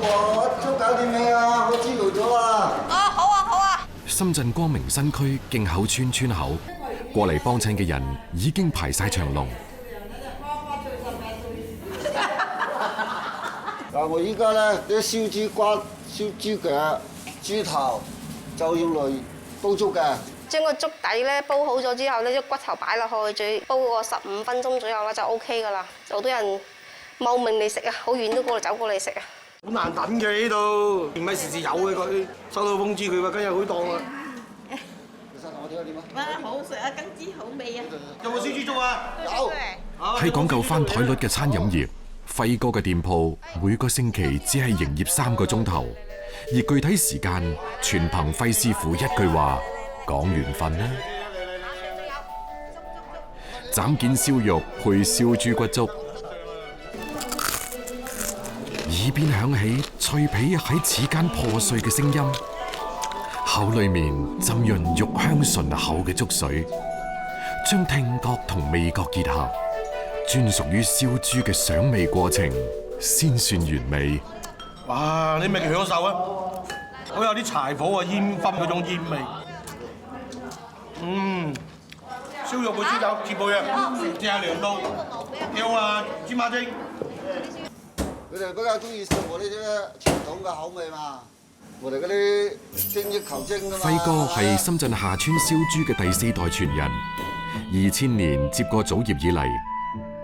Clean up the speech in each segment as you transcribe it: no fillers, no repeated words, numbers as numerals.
婆，都搞掂未啊？我知道咗啦。好啊，好啊。深圳光明新區徑口村村口，過嚟幫襯嘅人已經排晒長龍。嗱，我依家咧啲燒豬骨、燒豬腳、豬頭就用嚟煲粥嘅。將個粥底咧煲好咗之後呢，啲骨頭擺落去，再煲個15分鐘左右啦，就 OK 噶啦。好多人慕名嚟食啊，好遠都走過嚟食啊。好難等嘅呢度，唔係時時有嘅佢，收到通知佢話今日開檔啦。其實我睇下點啊？哇，好食啊，根枝好味啊！有冇燒豬粥啊？有。喺講究翻台率嘅餐飲業，輝哥嘅店鋪每個星期只係營業3個鐘頭，而具體時間全憑輝師傅一句話講緣分啦。斬件燒肉配燒豬骨粥，耳邊響起脆皮喺齒間破碎嘅聲音，口裏面浸潤肉香醇厚嘅粥水，將聽覺同味覺結合，專屬於燒豬嘅賞味過程先算完美。哇！你咪享受啊！好有啲柴火啊煙燻嗰種煙味。燒肉配豬酒切布嘅，試下涼到，有啊芝麻精。佢哋比較中意食我呢啲傳統嘅口味嘛，我哋嗰啲精益求精㗎嘛。輝哥係深圳下村燒豬嘅第4代傳人，2000年接過祖業以嚟，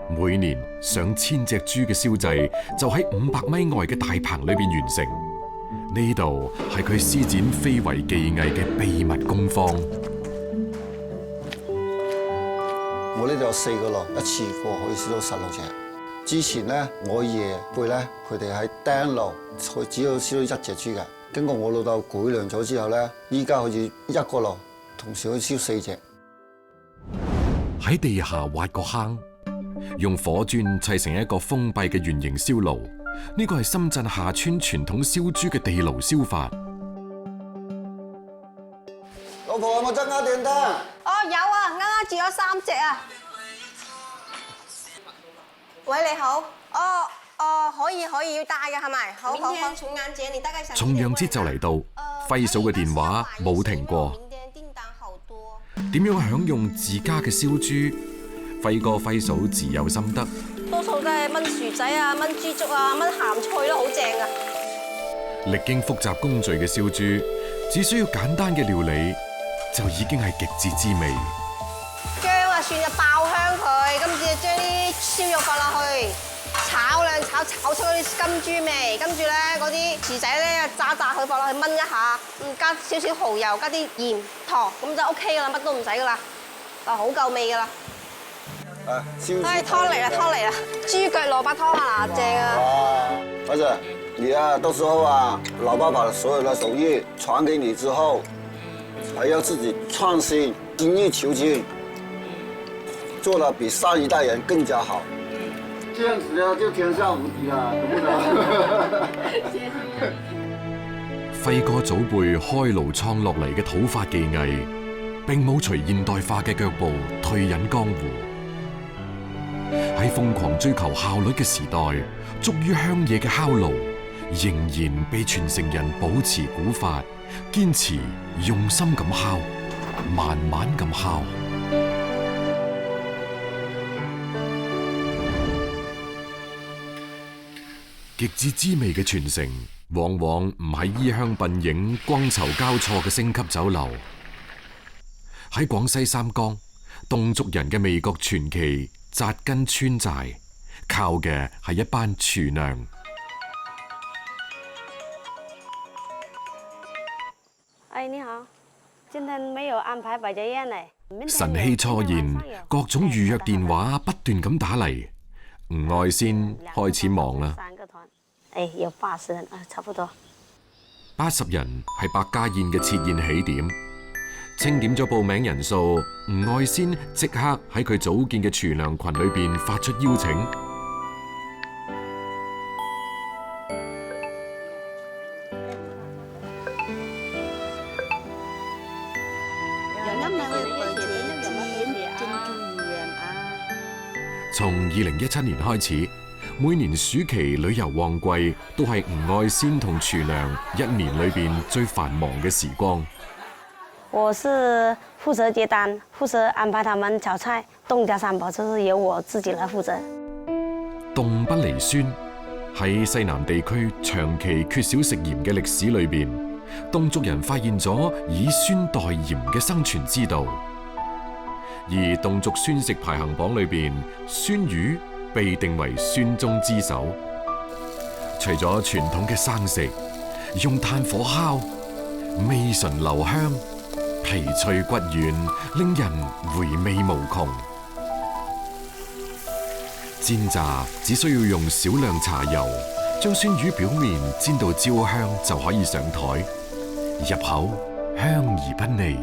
每年上千隻豬嘅燒製就喺500米外嘅大棚裏邊完成。呢度係佢施展非遺技藝嘅秘密工坊。我呢度有4個爐，一次過可以燒到16隻。之前咧，我爺輩咧，佢哋喺釘爐，佢只要燒到1隻豬嘅。經過我老豆改良咗之後咧，依家好似一個爐同時可以燒4隻。喺地下挖個坑，用火磚砌成一個封閉嘅圓形燒爐。呢個係深圳下村傳統燒豬嘅地爐燒法。老婆有冇增加電燈？有啊，啱啱住咗3隻啊。喂，你好。可以，要帶嘅係咪？好。明天重陽節，你大概想？重陽節就嚟到，輝嫂嘅電話冇停過。明天訂單好多。點樣享用自家嘅燒豬？輝哥輝嫂自有心得。多數都係燜薯仔啊、燜豬粥啊、燜鹹菜都好正啊。歷經複雜工序嘅燒豬，只需要簡單嘅料理，就已經係極致滋味。薑啊、蒜啊爆香佢，跟住將啲燒肉放落去，炒兩炒，炒出嗰啲金豬味，跟住咧嗰啲薯仔咧炸佢放落去燜一下，加少少蠔油，加啲鹽糖，咁就 OK 噶啦，乜都唔使噶啦，好夠味噶啦。燒。湯嚟啦，豬腳蘿蔔湯啊，正啊！哇，兒子，你啊，到時候啊，老爸把所有的手藝傳給你之後，還要自己創新，精益求精，做得比上一代人更加好。這樣子啊，就天下無敵啦，懂不懂？輝哥祖輩開爐創落嚟嘅土法技藝，並冇隨現代化嘅腳步退隱江湖。喺瘋狂追求效率嘅時代，築於鄉野嘅烤爐，仍然被傳承人保持古法，堅持用心咁烤，慢慢咁烤。極致滋味嘅傳承，往往唔係衣香鬢影、觥籌交錯嘅星級酒樓。喺廣西三江，侗族人嘅味覺傳奇紮根村寨，靠嘅係一班廚娘。你好，今天沒有安排百家宴嚟。晨曦初現，各種預約電話不斷咁打嚟，吳愛仙開始忙啦。有80人啊，差不多。80人係百家宴嘅設宴起點，清點咗報名人數，吳愛仙即刻喺佢組建嘅廚娘群裏邊發出邀請。從2017年開始，每年暑期旅遊旺季都係吳愛仙同廚娘一年裏邊最繁忙嘅時光。我是負責接單，負責安排他們炒菜，凍加三寶就是由我自己來負責。凍不離酸，喺西南地區長期缺少食鹽嘅歷史裏邊，侗族人發現咗以酸代鹽嘅生存之道。而侗族酸食排行榜裏邊，酸魚被定為酸中之首。除咗傳統嘅生食，用炭火烤，味醇留香，皮脆骨軟，令人回味無窮。煎炸只需要用少量茶油，將酸魚表面煎到焦香就可以上台，入口香而不膩。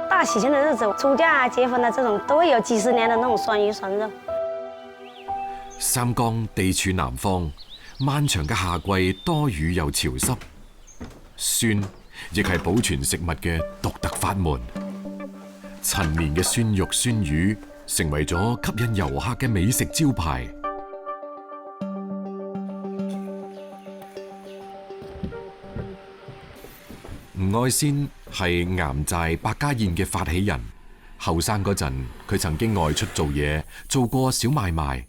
大喜慶的日子，出嫁啊、結婚啊，這種都會有幾十年的那種酸魚酸肉。三江地處南方，漫長嘅夏季多雨又潮濕，酸亦係保存食物嘅獨特法門。陳年嘅酸肉酸魚成為咗吸引遊客嘅美食招牌。吳愛仙係岩寨百家宴嘅發起人。後生嗰陣，佢曾經外出做嘢，做過小買賣。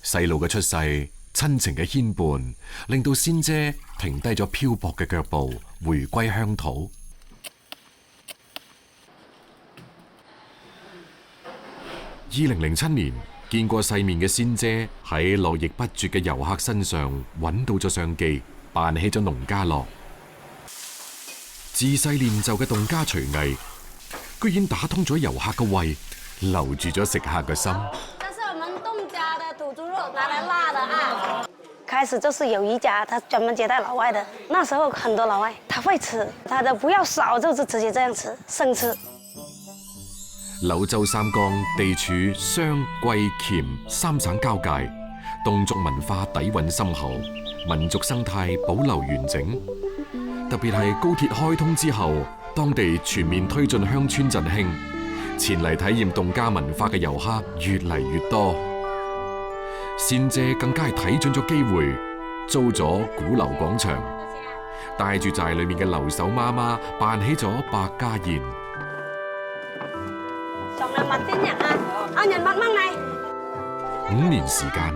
細路嘅出世，親情嘅牽絆，令到仙姐停低咗漂泊嘅腳步，回歸鄉土。2007年，見過世面嘅仙姐喺絡繹不絕嘅遊客身上揾到咗商機，辦起咗農家樂。自細練就嘅侗家廚藝，居然打通咗遊客嘅胃，留住咗食客嘅心。這是我們侗家的土豬肉，拿來辣的啊！開始就是有一家，他專門接待老外的。那時候很多老外，他會吃，他的不要燒，就是直接這樣吃，生吃。柳州三江地處湘桂黔三省交界，侗族文化底蘊深厚，民族生態保留完整。特別係高鐵開通之後，當地全面推進鄉村振興，前嚟體驗侗家文化嘅遊客越嚟越多。仙姐更加係睇準咗機會，租咗鼓樓廣場，帶住寨裏面嘅留守媽媽辦起咗百家宴。5年時間，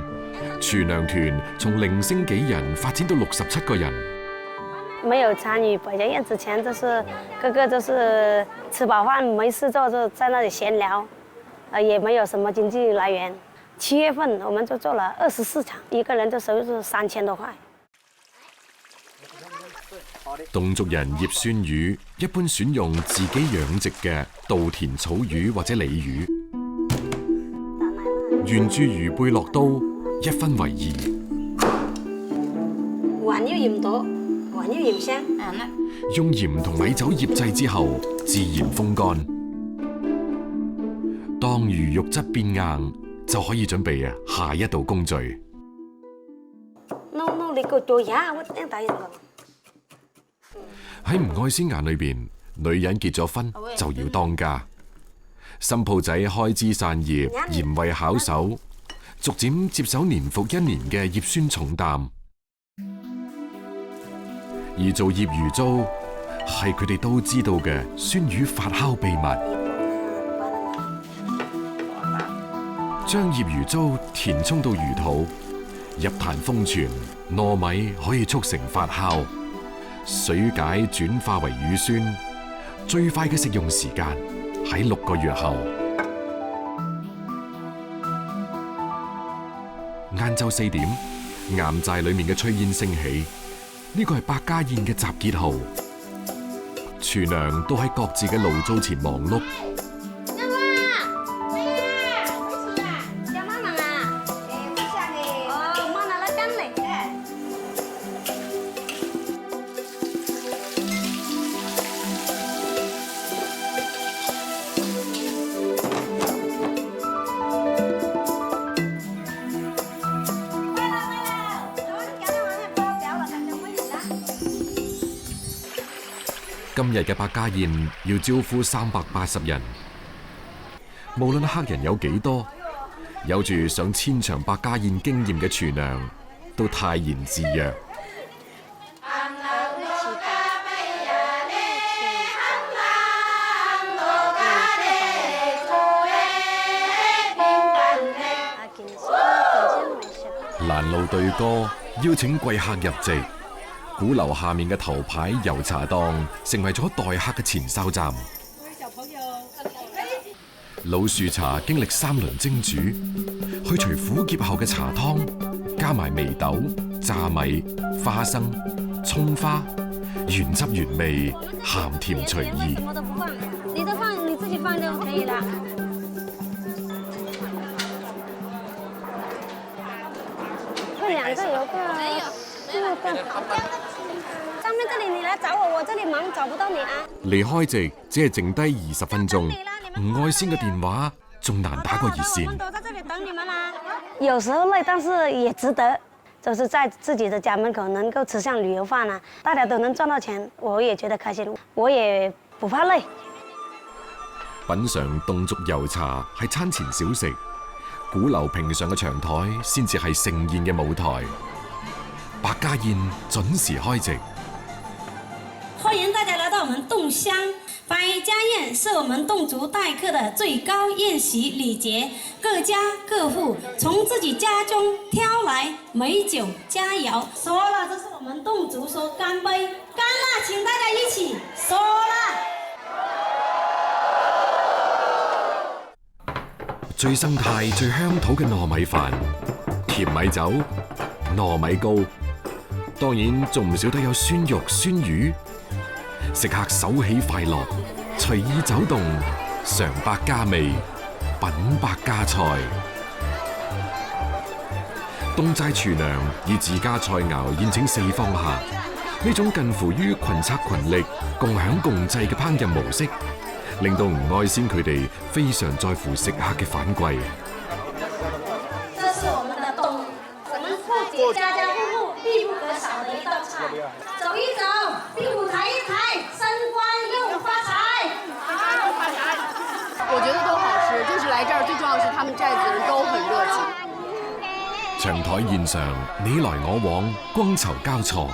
廚娘團從零星幾人發展到67個人。沒有參與百家宴之前，就是個個就是吃飽飯沒事做，就在那裡閒聊，也沒有什麼經濟來源。7月份我們就做了24場，一個人就收入3000多塊。侗族人醃酸魚一般選用自己養殖嘅稻田草魚或者鯉魚，沿住魚背落刀，一分為二。還要鹽多，還要鹽香。用鹽同米酒醃製之後，自然風乾。當魚肉質變硬，就可以準備下一道工序。喺吳愛仙眼裏邊，女人結咗婚就要當家。新抱仔開枝散葉，嚴為巧手，逐漸接手年復一年嘅醃酸重擔。而做醃魚糟係佢哋都知道嘅酸魚發酵秘密。將醃魚糟填充到魚肚，入壇封存，糯米可以促成發酵，水解轉化為乳酸，最快嘅食用時間喺6個月後。晏晝4點，岩寨裏面嘅炊煙升起，呢個係百家宴嘅集結號。廚娘都喺各自嘅爐灶前忙碌。今日嘅百家宴要招呼380人，無論客人有幾多，有住上千場百家宴經驗嘅廚娘都泰然自若。攔路隊歌邀請貴客入席，鼓樓下面嘅頭牌油茶檔成為咗待客嘅前哨站。老樹茶經歷3輪蒸煮，去除苦澀後嘅茶湯，加埋眉豆、炸米、花生、蔥花，原汁原味，鹹甜隨意。什麼都不放，你都放，你自己放就可以了。2個有個，沒有個。上面這裡你來找我，我這裡忙找不到你啊。離開席只係剩低20分鐘，吳愛仙嘅電話仲難打過熱線。我躲在這裡等你們啦。有時候累，但是也值得。就是在自己的家門口能夠吃上旅遊飯啊，大家都能賺到錢，我也覺得開心，我也不怕累。品嘗侗族油茶係餐前小食。鼓樓平常嘅長台先至係盛宴嘅舞台，百家宴準時開席。歡迎大家來到我們侗鄉，百家宴是我們侗族待客的最高宴席禮節，各家各戶從自己家中挑來美酒佳肴。說了，這是我們侗族說乾杯，乾啦，請大家一起說啦。最生態、最鄉土嘅糯米飯、甜米酒、糯米糕，當然仲唔少得有酸肉、酸魚。食客手起快樂，隨意走動，嘗百家味，品百家菜。侗寨廚娘以自家菜肴宴請四方客，呢種近乎於群策群力、共享共濟嘅烹飪模式，令到吳愛仙佢哋非常在乎食客嘅反饋。這是我們的侗，我們婦姐家家戶戶必不可少的一道菜。走一走，屁股抬一抬，升官又發財。我覺得都好吃，就是來這兒最重要的是他們寨子人都很熱情。長台宴上，你來我往，觥籌交錯，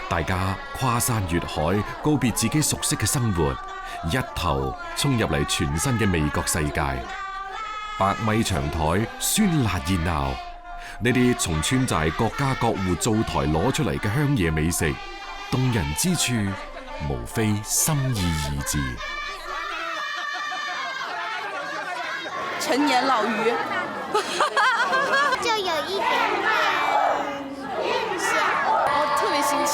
大家跨山越海，告別自己熟悉嘅生活。一頭衝入嚟全新嘅味覺世界，白米長台，酸辣熱鬧，呢啲從村寨各家各戶灶台攞出嚟嘅鄉野美食，動人之處無非心意二字。陳年老魚，就有一點像，我特別新奇，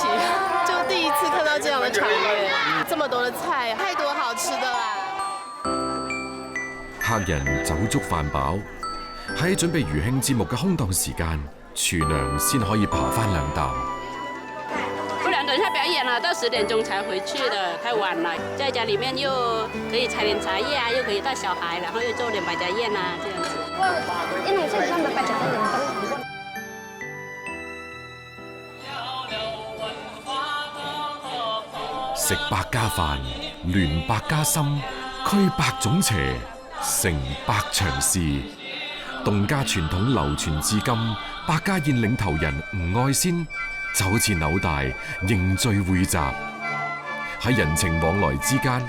就第一次看到這樣的場面，這麼多的菜，太多好吃的啦！客人酒足飯飽，喺準備餘興節目嘅空檔時間，廚娘先可以扒翻2啖。我2個人下表演了，到10點鐘才回去的，太晚了。在家裡面又可以採點茶葉啊，又可以帶小孩，然後又做點百家宴啊，這樣子。因為這上的百家宴。食百家飯，聯百家心，驅百種邪，成百場事。侗家傳統流傳至今，百家宴領頭人吳愛仙就好似紐帶凝聚匯集，喺人情往來之間，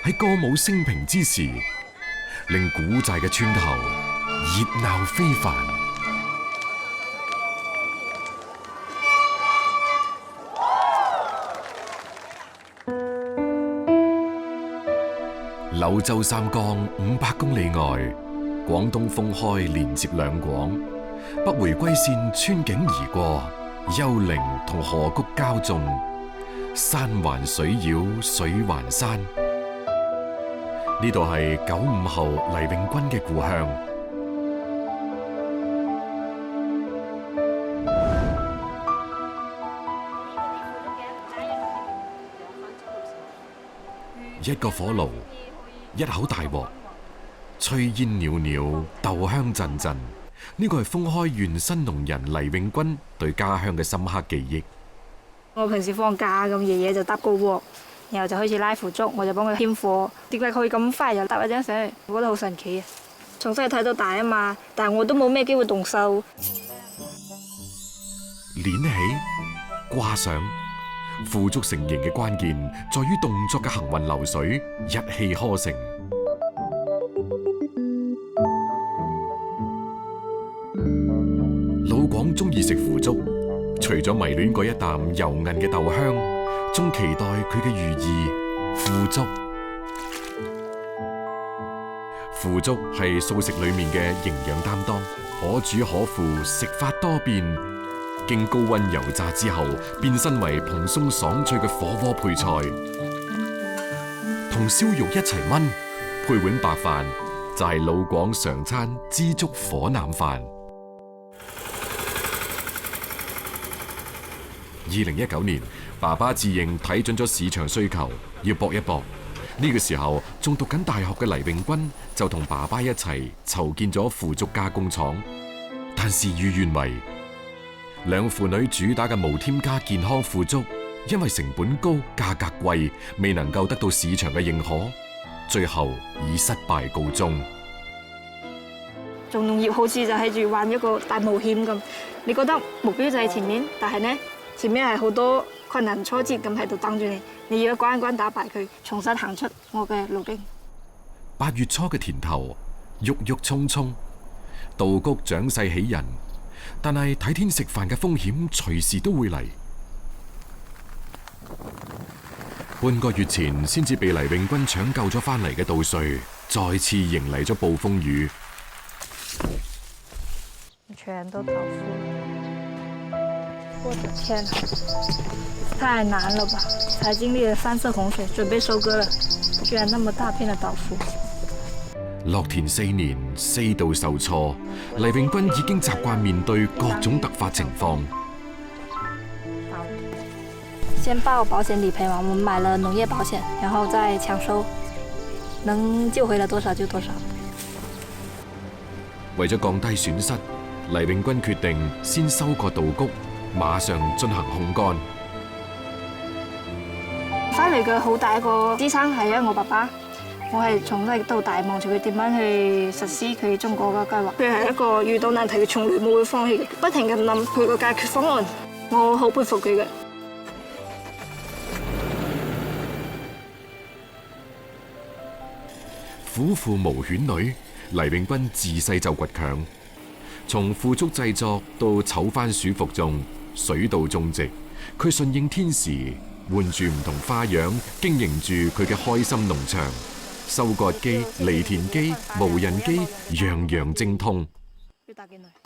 喺歌舞升平之時，令古寨嘅村頭熱鬧非凡。柳州三江500公里外，廣東封開連接兩廣，北回歸線穿境而過，丘陵同河谷交縱，山環水繞，水環山。呢度係95後黎永軍嘅故鄉。一個火爐，一口大鑊，炊煙裊裊，豆香陣陣。呢個係封開縣新農人黎永軍對家鄉嘅深刻記憶。我平時放假咁，爺爺就搭個鑊，然後就開始拉腐竹，我就幫佢添火。點解可以咁快就搭一張上去？我覺得好神奇啊！從細睇到大啊嘛，但係我都冇咩機會動手。鏈起、掛上，腐竹成形嘅關鍵在於動作嘅行雲流水，一氣呵成。老廣中意食腐竹，除咗迷戀嗰一啖油韌嘅豆香，仲期待佢嘅寓意腐竹。腐竹係素食裏面嘅營養擔當，可煮可腐，食法多變。經高溫油炸之後，變身為蓬鬆爽脆嘅火鍋配菜，同燒肉一齊炆，配碗白飯就係老廣常餐枝竹火腩飯。2019年，爸爸自認睇準咗市場需求，要搏一搏。呢個時候，仲讀緊大學嘅黎永軍就同爸爸一齊籌建咗腐竹加工廠。但事與願違，兩父女主打嘅無添加健康腐竹，因為成本高、價格貴，未能夠得到市場嘅認可，最後以失敗告終。做農業好似就係住玩一個大冒險咁，你覺得目標就喺前面，但係呢，前面係好多困難挫折咁喺度等住你，你要一關一關打敗佢，重新行出我嘅路徑。8月初嘅田頭，鬱鬱蔥蔥，稻谷長勢喜人，但係睇天食飯嘅風險隨時都會嚟。半個月前先至被黎永軍搶救咗翻嚟嘅稻穗，再次迎嚟咗暴風雨。全都豆腐，我的天啊，太難了吧！才經歷了3次洪水，準備收割了，居然那麼大片的豆腐。落田4年，4度受挫，黎永軍已經習慣面對各種突發情況。先報保險理賠嘛，我們買了農業保險，然後再搶收，能救回來多少就多少。為咗降低損失，黎永軍決定先收割稻谷，馬上進行烘乾。翻嚟嘅好大一個支撐係因為我爸爸，我係從細到大望住佢點樣去實施佢中國嘅計劃。佢係一個遇到難題佢從來冇會放棄嘅，不停咁諗佢個解決方案，我好佩服佢嘅。虎父無犬女，黎永軍自細就倔強。從腐竹製作到炒番薯服種、水稻種植，佢順應天時，換住唔同花樣，經營住佢嘅開心農場。收割機、犁田機、無人機，樣樣精通。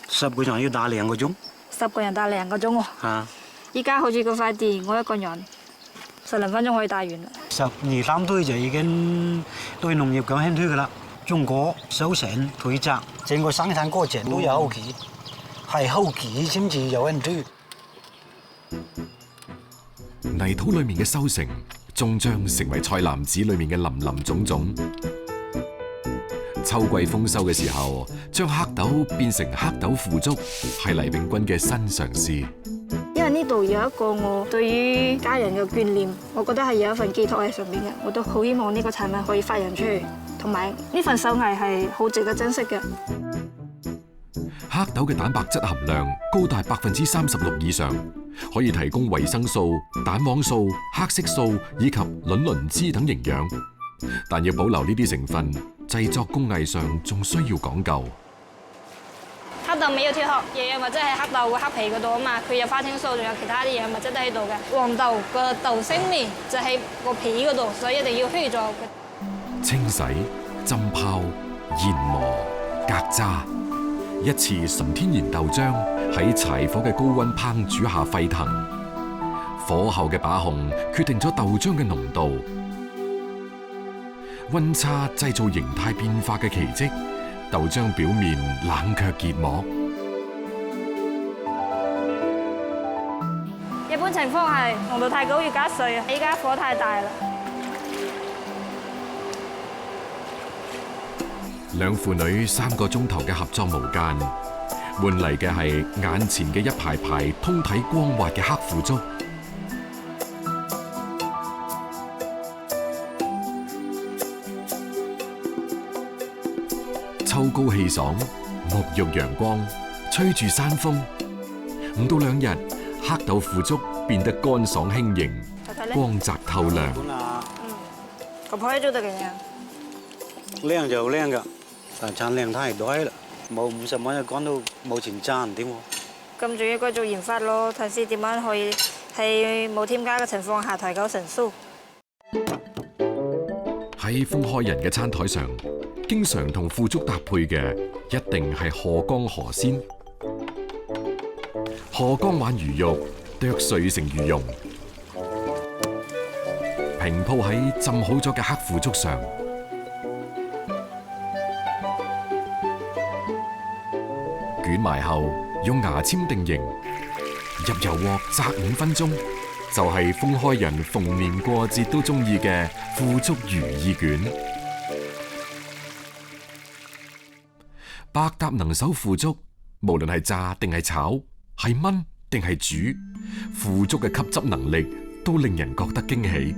10個人要打2個鐘。10個人打2個鐘喎。啊！依家好似嗰塊地，我一個人10分鐘可以打完啦。12、3歲就已經對農業有興趣㗎啦。種果、收成、採摘，整個生產過程都有後期，係後期先至有興趣。泥土裏面嘅收成，終將成為菜籃子裏面嘅林林總總。秋季豐收嘅時候，將黑豆變成黑豆腐竹，係黎永軍嘅新嘗試。因為呢度有一個我對於家人嘅眷念，我覺得係有一份寄託喺上面嘅，我都好希望呢個產品可以發揚出去，同埋呢份手藝係好值得珍惜嘅。黑豆嘅蛋白質含量高達36%以上，可以提供維生素、蛋黃素、黑色素以及卵磷脂等營養。但要保留呢啲成分，製作工藝上仲需要講究。黑豆未有脫殼，營養物質喺黑豆個黑皮嗰度啊嘛，佢有花青素，仲有其他啲營養物質都喺度嘅。黃豆個豆芯面就喺個皮嗰度，所以一定要去咗嘅。清洗、浸泡、研磨、隔渣，一次純天然豆漿喺柴火嘅高溫烹煮下沸騰，火候嘅把控決定咗豆漿嘅濃度。溫差製造形態變化嘅奇蹟，豆漿表面冷卻結膜。一般情況係濃度太高要加水啊，依家火太大啦。兩父女3個鐘頭嘅合作無間，換嚟嘅係眼前嘅一排排通體光滑嘅黑腐竹。秋秋高氣爽，沐浴陽光，吹住山風，唔到2日，黑豆腐竹變得乾爽輕盈，光澤透亮。個鋪做得幾靚？靚就靚㗎，但產量太多啦，冇50蚊一缸都冇錢賺點喎。咁仲要繼續研發咯，睇先點樣可以喺冇添加嘅情況下提高成數。喺封開人嘅餐台上，經常同腐竹搭配嘅一定係河江河鮮。河江鯇魚肉剁碎成魚蓉，平鋪喺浸好咗嘅黑腐竹上，捲埋後用牙籤定型，入油鑊炸5分鐘，就係封開人逢年過節都中意嘅腐竹如意卷。百搭能手腐竹，無論係炸定係炒，係燜定係煮，腐竹嘅吸汁能力都令人覺得驚喜。